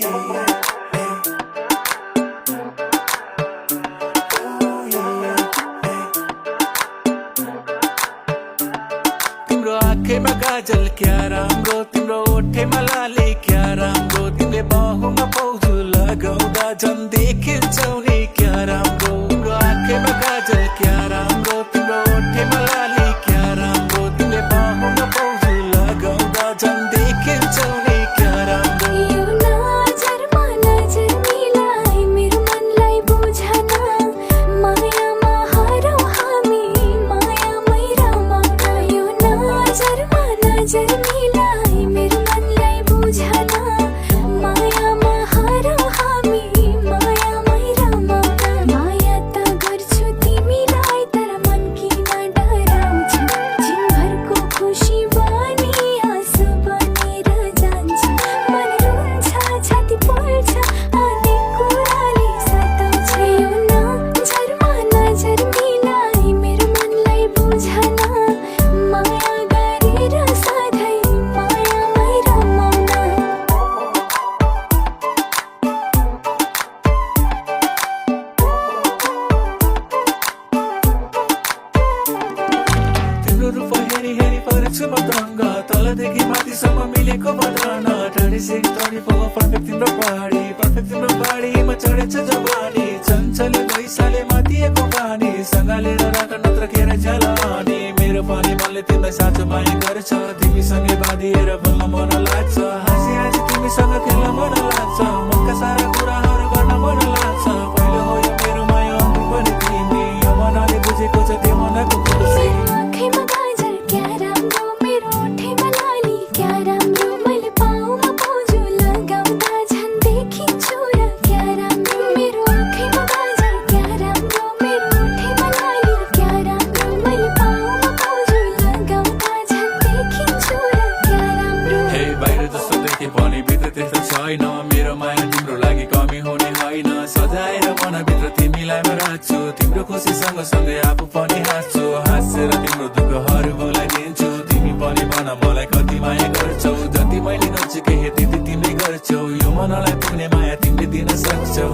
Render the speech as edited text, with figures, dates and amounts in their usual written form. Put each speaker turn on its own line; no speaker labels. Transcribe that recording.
तिम्रो आँखैमा काजल क्या राम्रो, तिम्रो ओठैमा लाली क्या राम्रो, तिमीले बाहुमा पाउजु लगाउँदा झन् देखिन्छौ नि क्या राम्रो। तिम्रो आँखैमा काजल क्या राम्रो, तिम्रो ओठैमा लाली क्या राम्रो, तिमीले बाहुमा पाउजु लगाउँदा झन् देखिन्छौ नि क्या राम्रो।
यो नजरमा नजर मिलाई मेरो मनलाई बुझन, मायामा हरौँ हामी मायामै रमाउन। यो नजरमा नजर मिलाई मेरो मनलाई बुझन, मायामा हरौँ हामी मायामै रमाउन। माया त गर्छु तिमीलाई तर मन किन डराउँछ, जिउभरको खुसी बनी आँसु बनेर जान्छ। मन रुन्छ छाती पोल्छ अनि कुराले सताउँछ। यो नजरमा नजर मिलाई मेरो मनलाई बुझन, माया गरेर सधैँ मायामै रमाउन।
तिम्रो रूप हेरी हेरी पर्छु म दङ्ग, तलदेखि माथिसम्म मिलेको बदन। 36, 34 पर्फेक्ट तिम्रो बाडी, पर्फेक्ट तिम्रो बाडीमा चढेछ जवानी। चञ्चले भैसाले माथिएको पानी, सँगालेर राख नत्र खेर जलानी। मेरो पनि मनले तिमीलाई साँचो माया गर्छ, तिमीसँगै बाँधिएर बोल्न मन लाग्छ। हाँसी हाँसी तिमीसँग खेल्न मन लाग्छ, मनका सारा कुराहरू गर्न मन लाग्छ। पहिलो हो यो मेरो माया अघि पनि तिमी, यो मनले बुझेको छ त्यो मनको खुसी।
आँखैमा काजल क्या राम्रो, मेरो ओठैमा लाली क्या राम्रो, मैले पाउमा पाउजु लगाउँदा झन् देखिन्छु र क्या राम्रो। मेरो आँखैमा काजल क्या राम्रो, मेरो ओठैमा लाली क्या राम्रो, मैले पाउमा पाउजु लगाउँदा झन् देखिन्छु र क्या राम्रो।
हे बाहिर जस्तो देखे पनि भित्र त्यस्तो छैन, मेरो माया तिम्रो लागि कमी हुने होइन। सजाएर मनभित्र तिमीलाई म राख्छु, तिम्रो खुसी सँगसँगै आफू पनि हाँस्छु। हाँसेर तिम्रो दुःखहरू भुलाइदिन्छु, तिमी पनि भन मलाई कति माया गर्छौ। जति मैले गर्छु केही त्यति तिमीले गर्छौ, यो मनलाई पुग्ने माया तिमीले दिन सक्छौ।